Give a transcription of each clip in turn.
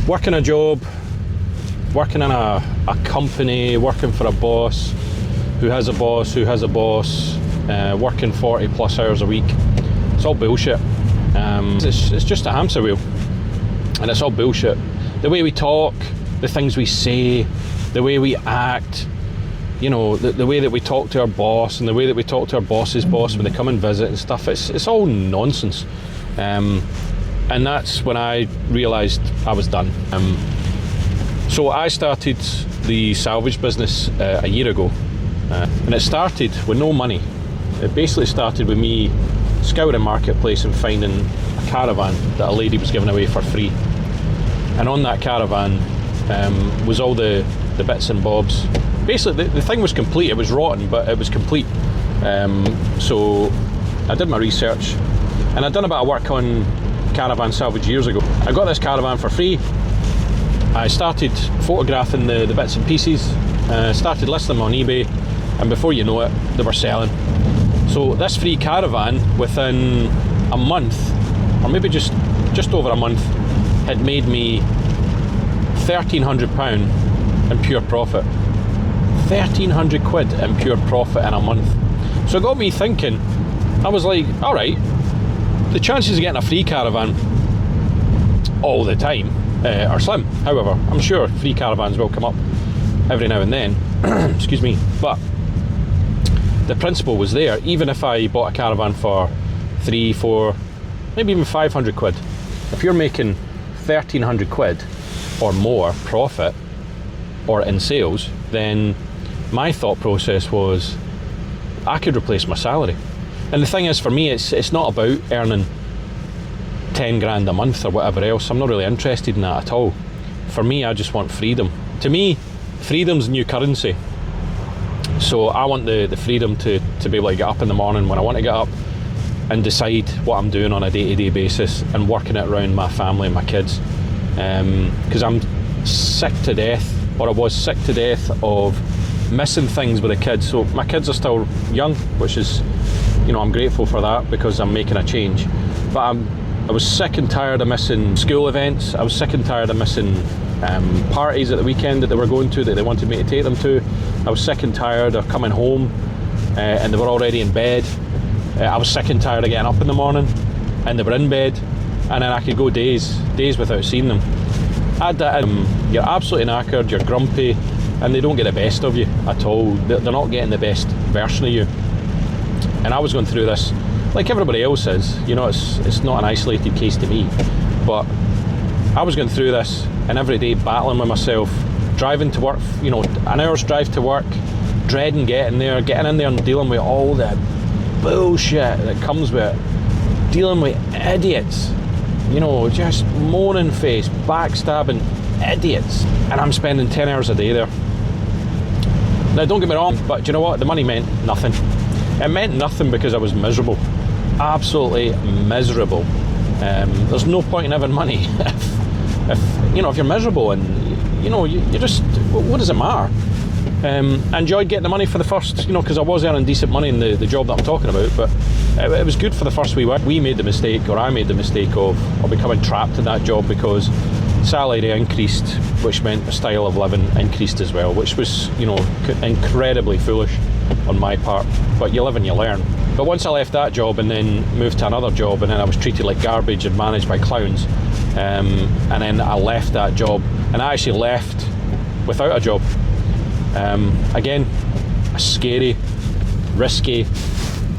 working a job, working in a company, working for a boss who has a boss who has a boss, working 40 plus hours a week. It's all bullshit. It's just a hamster wheel, and it's all bullshit. The way we talk, the things we say, the way we act, you know, the way that we talk to our boss and the way that we talk to our boss's boss when they come and visit and stuff, it's all nonsense. And that's when I realised I was done. So I started the salvage business a year ago, and it started with no money. It basically started with me scouring Marketplace and finding a caravan that a lady was giving away for free. And on that caravan was all the bits and bobs. Basically the thing was complete. It was rotten, but it was complete. So I did my research, and I'd done a bit of work on caravan salvage years ago. I got this caravan for free. I started photographing the bits and pieces, started listing them on eBay, and before you know it, they were selling. So this free caravan, within a month, or maybe just over a month, had made me £1,300 in pure profit. 1,300 quid in pure profit in a month. So it got me thinking. I was like, all right, the chances of getting a free caravan all the time are slim. However, I'm sure free caravans will come up every now and then. Excuse me. But the principle was there. Even if I bought a caravan for 3, 4, maybe even 500 quid, if you're making 1,300 quid or more profit or in sales, then my thought process was I could replace my salary. And the thing is, for me, it's not about earning 10 grand a month or whatever else. I'm not really interested in that at all. For me, I just want freedom. To me, freedom's new currency. So I want the freedom to be able to get up in the morning when I want to get up and decide what I'm doing on a day-to-day basis and working it around my family and my kids. Because I'm sick to death, or I was sick to death of missing things with the kids. So my kids are still young, which is, you know, I'm grateful for that because I'm making a change. But I was sick and tired of missing school events. I was sick and tired of missing parties at the weekend that they were going to, that they wanted me to take them to. I was sick and tired of coming home and they were already in bed. I was sick and tired of getting up in the morning and they were in bed, and then I could go days without seeing them. Add that in, you're absolutely knackered, you're grumpy, and they don't get the best of you at all. They're not getting the best version of you. And I was going through this like everybody else is. You know, it's not an isolated case to me, but I was going through this and every day battling with myself, driving to work, you know, an hour's drive to work, dreading getting there, getting in there and dealing with all the bullshit that comes with it, dealing with idiots, you know, just moaning face, backstabbing idiots, and I'm spending 10 hours a day there. Now don't get me wrong, but do you know what, the money meant nothing. It meant nothing because I was miserable, absolutely miserable. There's no point in having money if you know, if you're miserable and you know, you just, what does it matter? I enjoyed getting the money for the first, you know, because I was earning decent money in the job that I'm talking about, but it was good for the first wee while. We made the mistake, or I made the mistake of becoming trapped in that job because salary increased, which meant the style of living increased as well, which was, you know, incredibly foolish on my part, but you live and you learn. But once I left that job and then moved to another job, and then I was treated like garbage and managed by clowns, and then I left that job, and I actually left without a job. Again, a scary, risky,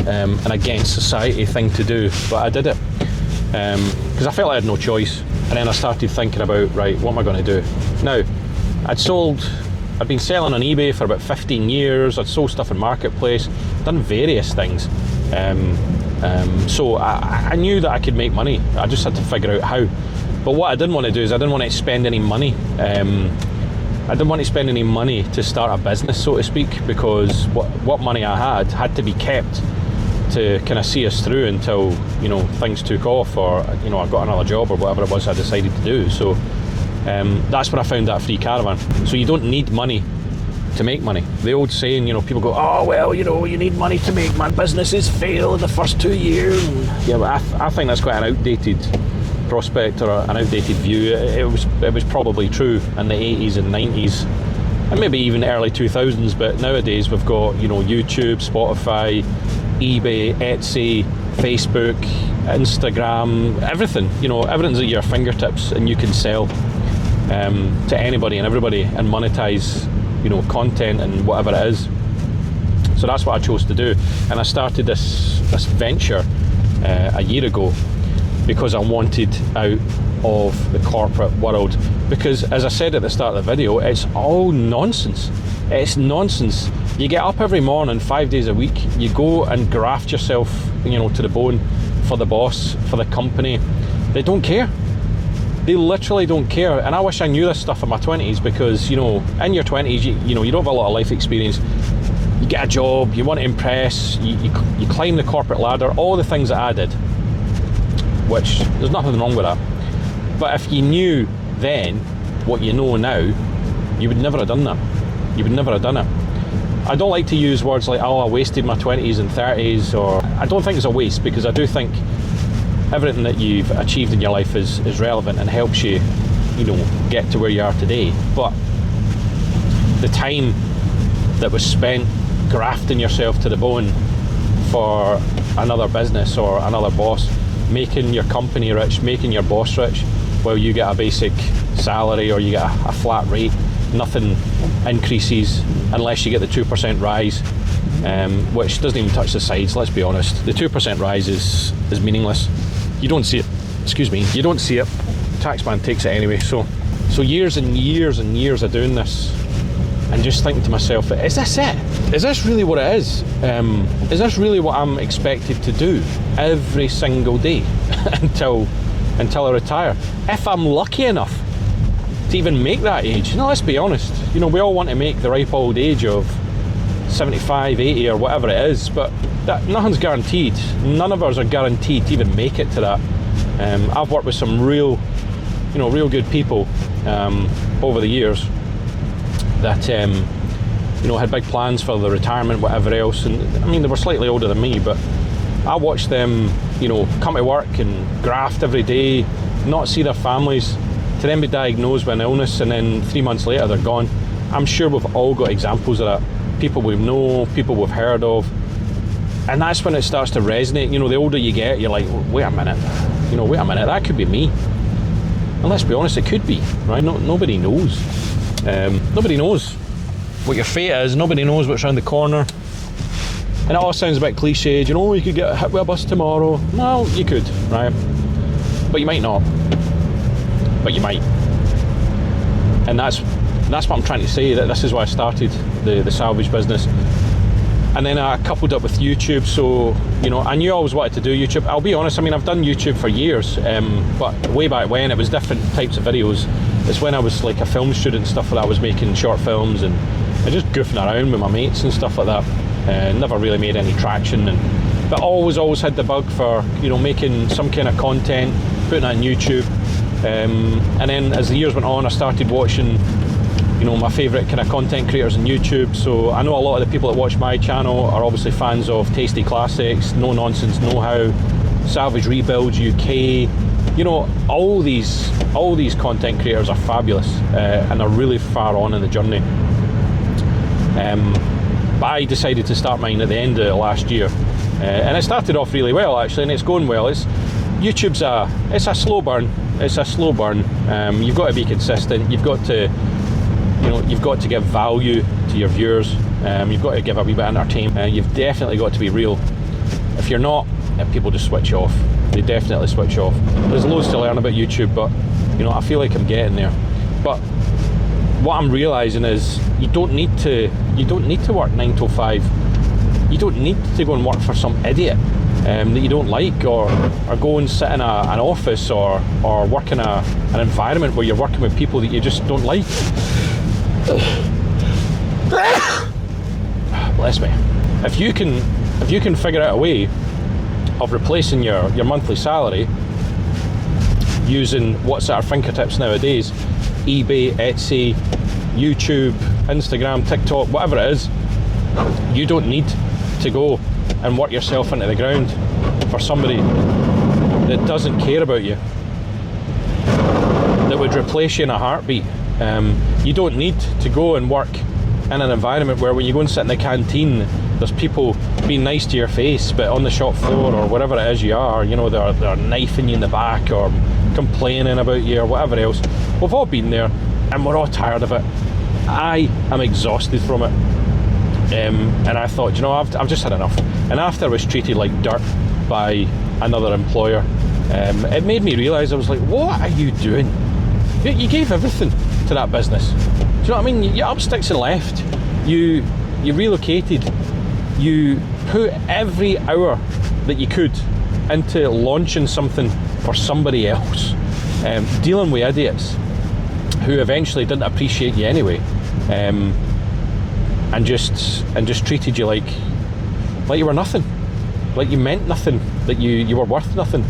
and against society thing to do, but I did it because I felt I had no choice. And then I started thinking about, right, what am I going to do now? I'd been selling on eBay for about 15 years. I'd sold stuff in Marketplace, done various things, so I knew that I could make money. I just had to figure out how. But what I didn't want to do is I didn't want to spend any money. I didn't want to spend any money to start a business, so to speak, because what money I had to be kept to kind of see us through until, you know, things took off, or, you know, I got another job or whatever it was I decided to do. So that's when I found that free caravan. So you don't need money to make money. The old saying, you know, people go, oh well, you know, you need money to make businesses fail in the first 2 years. Yeah, but I think that's quite an outdated prospect or an outdated view. It was probably true in the 80s and 90s, and maybe even early 2000s. But nowadays we've got, you know, YouTube, Spotify, eBay, Etsy, Facebook, Instagram, everything. You know, everything's at your fingertips, and you can sell to anybody and everybody and monetize, you know, content and whatever it is. So that's what I chose to do, and I started this venture a year ago because I wanted out of the corporate world. Because, as I said at the start of the video, it's all nonsense. It's nonsense. You get up every morning 5 days a week, you go and graft yourself, you know, to the bone for the boss, for the company. They don't care. They literally don't care. And I wish I knew this stuff in my 20s, because, you know, in your 20s, you know, you don't have a lot of life experience. You get a job, you want to impress, you climb the corporate ladder, all the things that I did, which there's nothing wrong with that. But if you knew then what you know now, you would never have done that. You would never have done it. I don't like to use words like, oh, I wasted my 20s and 30s, or I don't think it's a waste, because I do think everything that you've achieved in your life is relevant and helps you, you know, get to where you are today. But the time that was spent grafting yourself to the bone for another business or another boss, making your company rich, making your boss rich, while you get a basic salary or you get a flat rate, nothing increases unless you get the 2% rise, which doesn't even touch the sides, let's be honest. The 2% rise is meaningless. You don't see it, excuse me, you don't see it. Taxman takes it anyway. So years and years and years of doing this, and just thinking to myself, is this it? Is this really what it is? Is this really what I'm expected to do every single day until I retire? If I'm lucky enough to even make that age. Now, let's be honest, you know, we all want to make the ripe old age of 75, 80 or whatever it is, but that nothing's guaranteed. None of us are guaranteed to even make it to that. I've worked with some real good people over the years that you know, had big plans for the retirement, whatever else, and I mean, they were slightly older than me, but I watched them, you know, come to work and graft every day, not see their families, to then be diagnosed with an illness, and then 3 months later they're gone. I'm sure we've all got examples of that. People we know, people we've heard of, and that's when it starts to resonate. You know, the older you get, you're like, wait a minute, that could be me. And let's be honest, it could be, right? Nobody knows. Nobody knows what your fate is. Nobody knows what's around the corner. And it all sounds a bit cliched, you know, you could get hit with a bus tomorrow. Well, you could, right? But you might not. But you might. And that's what I'm trying to say, that this is why I started the salvage business. And then I coupled up with YouTube. So, you know, I knew I always wanted to do YouTube. I'll be honest, I mean, I've done YouTube for years, but way back when it was different types of videos. It's when I was like a film student and stuff like that. I was making short films and just goofing around with my mates and stuff like that. Never really made any traction, but always had the bug for, you know, making some kind of content, putting it on YouTube. And then as the years went on, I started watching, you know, my favourite kind of content creators on YouTube. So I know a lot of the people that watch my channel are obviously fans of Tasty Classics, No Nonsense Know-How, Salvage Rebuilds UK. You know, all these content creators are fabulous, and are really far on in the journey. But I decided to start mine at the end of last year, and it started off really well actually, and it's going well. YouTube's a slow burn. It's a slow burn. You've got to be consistent. You've got to give value to your viewers. You've got to give a wee bit of entertainment. You've definitely got to be real. If you're not, people just switch off. They definitely switch off. There's loads to learn about YouTube, but you know, I feel like I'm getting there. But what I'm realizing is you don't need to work 9 to 5. You don't need to go and work for some idiot that you don't like, or go and sit in an office or work in an environment where you're working with people that you just don't like. Bless me. If you can figure out a way of replacing your monthly salary using what's at our fingertips nowadays, eBay, Etsy, YouTube, Instagram, TikTok, whatever it is, you don't need to go and work yourself into the ground for somebody that doesn't care about you. that would replace you in a heartbeat. You don't need to go and work in an environment where when you go and sit in the canteen, there's people being nice to your face, but on the shop floor or wherever it is you are, you know, they're knifing you in the back or complaining about you or whatever else. We've all been there and we're all tired of it. I am exhausted from it. And I thought, you know, I've just had enough. And after I was treated like dirt by another employer, it made me realise, I was like, what are you doing? You gave everything to that business. Do you know what I mean? You up sticks and left. You relocated. You put every hour that you could into launching something for somebody else, dealing with idiots who eventually didn't appreciate you anyway, and just treated you like you were nothing, like you meant nothing, that you were worth nothing.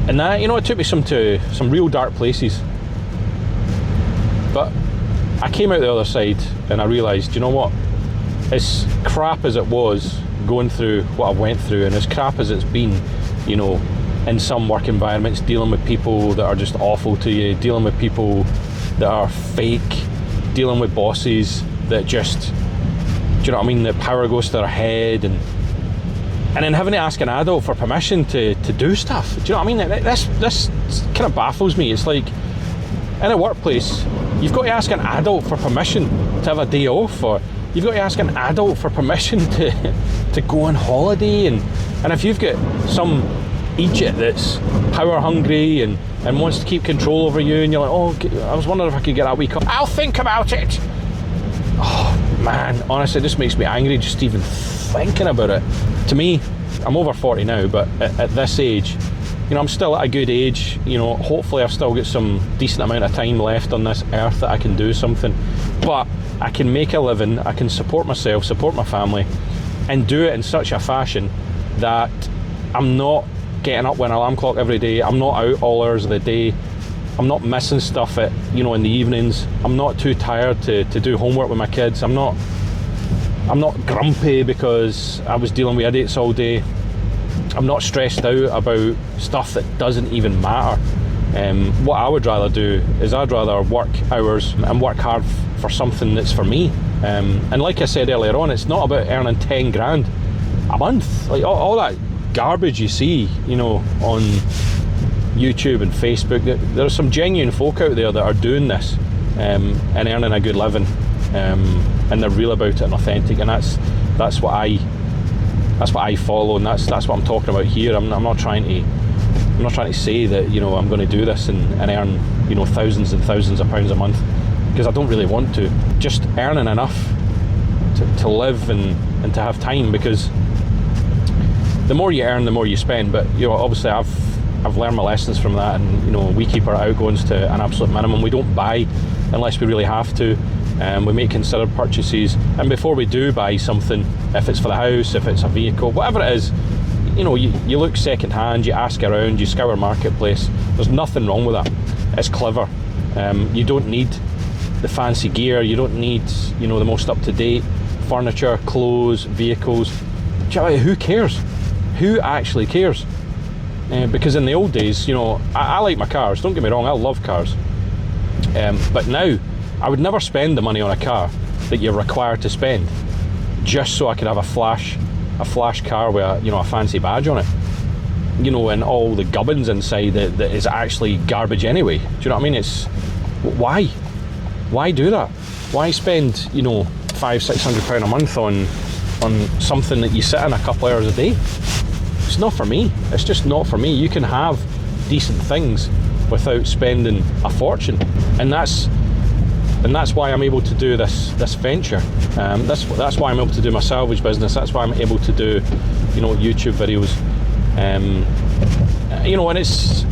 And that, you know, it took me to some real dark places. But I came out the other side and I realised, you know what, as crap as it was going through what I went through, and as crap as it's been, you know, in some work environments, dealing with people that are just awful to you, dealing with people that are fake, dealing with bosses that just, do you know what I mean, that power goes to their head, and then having to ask an adult for permission to do stuff. Do you know what I mean? This kind of baffles me. It's like, in a workplace, you've got to ask an adult for permission to have a day off, or you've got to ask an adult for permission to go on holiday, and if you've got some idiot that's power hungry and wants to keep control over you, and you're like, oh, I was wondering if I could get that week off. I'll think about it. Oh man, honestly, it just makes me angry just even thinking about it. To me, I'm over 40 now, but at this age, you know, I'm still at a good age. You know, hopefully I've still got some decent amount of time left on this earth that I can do something. But I can make a living, I can support myself, support my family, and do it in such a fashion that I'm not getting up with an alarm clock every day. I'm not out all hours of the day. I'm not missing stuff at, you know, in the evenings. I'm not too tired to do homework with my kids. I'm not grumpy because I was dealing with idiots all day. I'm not stressed out about stuff that doesn't even matter. What I would rather do is I'd rather work hours and work hard for something that's for me. And like I said earlier on, it's not about earning 10 grand a month. Like all that garbage you see, you know, on YouTube and Facebook, there are some genuine folk out there that are doing this and earning a good living, and they're real about it and authentic, and that's what I follow, and that's what I'm talking about here. I'm not trying to say that, you know, I'm going to do this and earn, you know, thousands and thousands of pounds a month, because I don't really want to. Just earning enough to live and to have time, because the more you earn, the more you spend. But, you know, obviously I've learned my lessons from that, and, you know, we keep our outgoings to an absolute minimum. We don't buy unless we really have to. We make considered purchases, and before we do buy something, if it's for the house, if it's a vehicle, whatever it is, you know, you look second hand, you ask around, you scour marketplace. There's nothing wrong with that. It's clever. You don't need the fancy gear, you don't need, you know, the most up-to-date furniture, clothes, vehicles. Who cares? Who actually cares? Because in the old days, you know, I like my cars, don't get me wrong, I love cars, but now I would never spend the money on a car that you're required to spend just so I could have a flash car with a, you know, a fancy badge on it, you know, and all the gubbins inside that is actually garbage anyway. Do you know what I mean? It's why do that? Why spend, you know, £500-600 a month on something that you sit in a couple hours a day? It's not for me. It's just not for me. You can have decent things without spending a fortune, and that's why I'm able to do this venture. That's why I'm able to do my salvage business. That's why I'm able to do, you know, YouTube videos. You know, and it's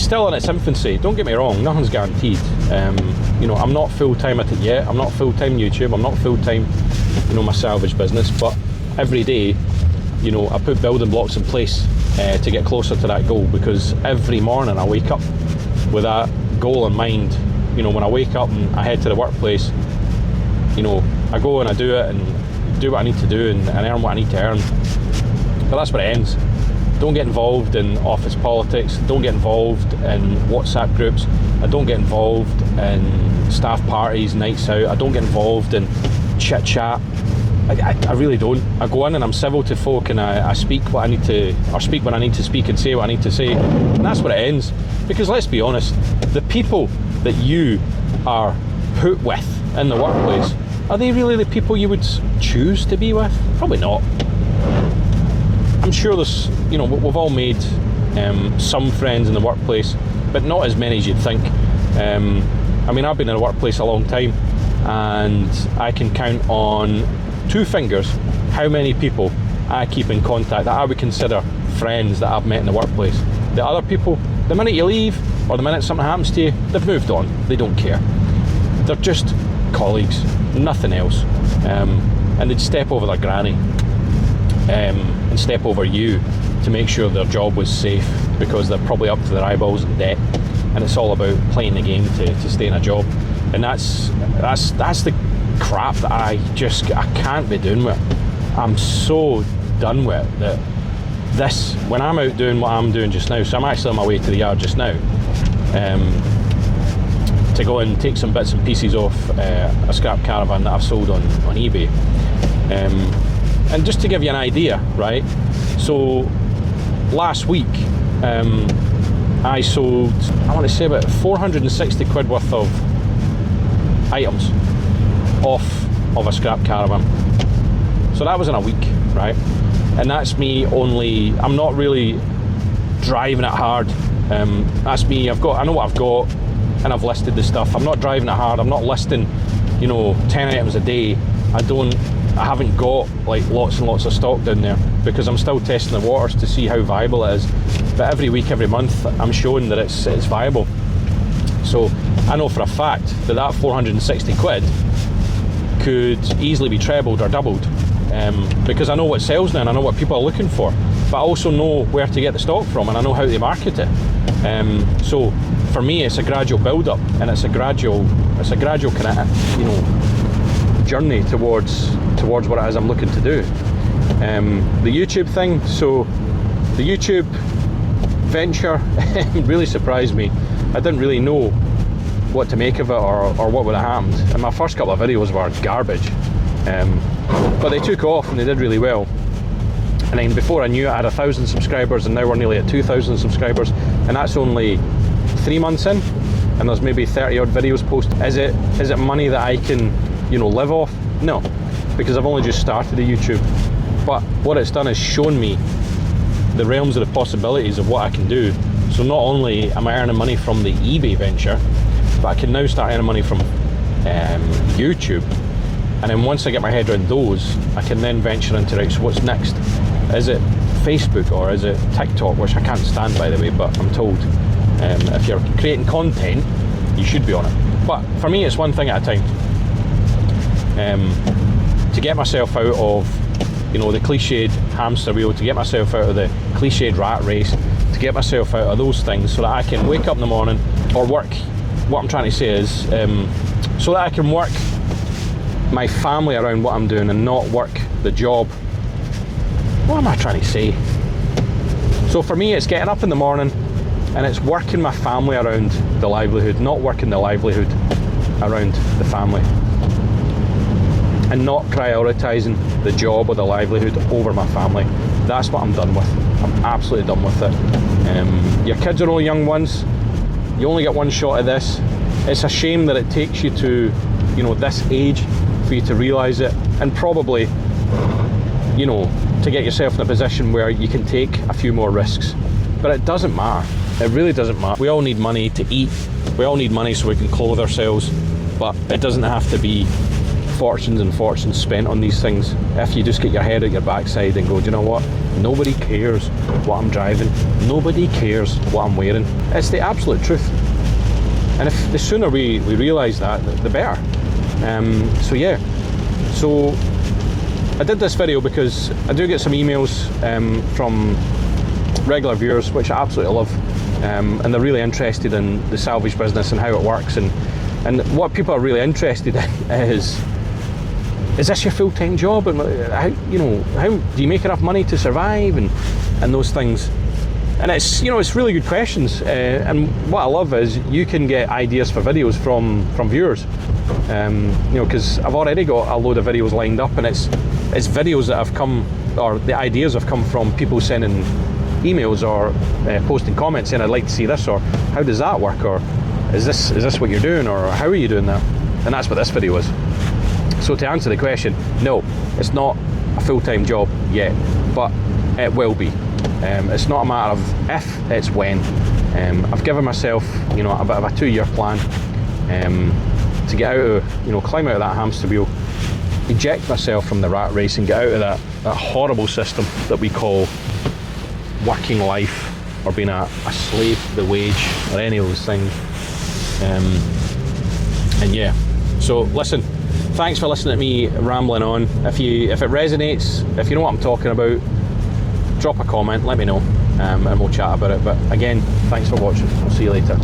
still in its infancy. Don't get me wrong, nothing's guaranteed. You know, I'm not full-time at it yet. I'm not full-time YouTube. I'm not full-time, you know, my salvage business. But every day, you know, I put building blocks in place to get closer to that goal, because every morning I wake up with that goal in mind. You know, when I wake up and I head to the workplace, you know, I go and I do it and do what I need to do and earn what I need to earn. But that's where it ends. don't get involved in office politics, don't get involved in WhatsApp groups, I don't get involved in staff parties, nights out, I don't get involved in chit chat. I really don't. I go in and I'm civil to folk, and I speak what I need to, or speak when I need to speak, and say what I need to say, and that's where it ends. Because let's be honest, the people that you are put with in the workplace, are they really the people you would choose to be with? Probably not. I'm sure there's, we've all made some friends in the workplace, but not as many as you'd think. I mean, I've been in the workplace a long time, and I can count on 2 fingers how many people I keep in contact that I would consider friends that I've met in the workplace. The other people, the minute you leave or the minute something happens to you, they've moved on. They don't care. They're just colleagues, nothing else. And they'd step over their granny and step over you to make sure their job was safe, because they're probably up to their eyeballs in debt, and it's all about playing the game to stay in a job. And that's the crap that I can't be doing with. I'm so done with it that this, when I'm out doing what I'm doing just now, so I'm actually on my way to the yard just now to go and take some bits and pieces off a scrap caravan that I've sold on eBay. And just to give you an idea, right, so last week I sold, I want to say about 460 quid worth of items off of a scrap caravan. So that was in a week, right? And that's me only, I'm not really driving it hard. That's me, I know what I've got, and I've listed the stuff. I'm not driving it hard, I'm not listing, 10 items a day. I haven't got like lots and lots of stock down there, because I'm still testing the waters to see how viable it is. But every week, every month, I'm showing that it's viable. So I know for a fact that 460 quid could easily be trebled or doubled, because I know what sells now and I know what people are looking for, but I also know where to get the stock from, and I know how to market it. So for me, it's a gradual build-up, and it's a gradual kind of journey towards what it is I'm looking to do. The YouTube thing, so the YouTube venture really surprised me. I didn't really know what to make of it or what would have happened, and my first couple of videos were garbage, but they took off and they did really well. And then before I knew it, I had 1,000 subscribers, and now we're nearly at 2,000 subscribers, and that's only 3 months in, and there's maybe 30 odd videos posted. Is it money that I can live off? No, because I've only just started the YouTube. But what it's done is shown me the realms of the possibilities of what I can do. So not only am I earning money from the eBay venture, but I can now start earning money from YouTube. And then once I get my head around those, I can then venture into, right, so what's next? Is it Facebook or is it TikTok, which I can't stand, by the way, but I'm told if you're creating content, you should be on it. But for me, it's one thing at a time. To get myself out of the cliched hamster wheel, to get myself out of the cliched rat race, to get myself out of those things, so that I can wake up in the morning or work. What I'm trying to say is so that I can work my family around what I'm doing and not work the job. What am I trying to say? So for me, it's getting up in the morning and it's working my family around the livelihood, not working the livelihood around the family, and not prioritising the job or the livelihood over my family. That's what I'm done with. I'm absolutely done with it. Your kids are all young ones. You only get one shot at this. It's a shame that it takes you to, this age for you to realise it, and probably, to get yourself in a position where you can take a few more risks. But it doesn't matter. It really doesn't matter. We all need money to eat. We all need money so we can clothe ourselves. But it doesn't have to be fortunes and fortunes spent on these things if you just get your head out your backside and go, do you know what? Nobody cares what I'm driving. Nobody cares what I'm wearing. It's the absolute truth. And if the sooner we realise that, the better. So yeah. So I did this video because I do get some emails from regular viewers, which I absolutely love, and they're really interested in the salvage business and how it works, and what people are really interested in is this your full-time job, and how do you make enough money to survive, and and those things. And it's, you know, it's really good questions, and what I love is you can get ideas for videos from viewers, you know, because I've already got a load of videos lined up, and it's videos that have come, or the ideas have come from people sending emails or posting comments saying I'd like to see this, or how does that work, or is this what you're doing, or how are you doing that? And that's what this video is. So to answer the question, no, it's not a full-time job yet, but it will be. It's not a matter of if, it's when. I've given myself, you know, a bit of a 2-year plan to get out of, you know, climb out of that hamster wheel, eject myself from the rat race, and get out of that horrible system that we call working life, or being a slave to the wage, or any of those things. And yeah, so listen, thanks for listening to me rambling on. If it resonates, if you know what I'm talking about, drop a comment, let me know, and we'll chat about it. But again, thanks for watching. I'll see you later.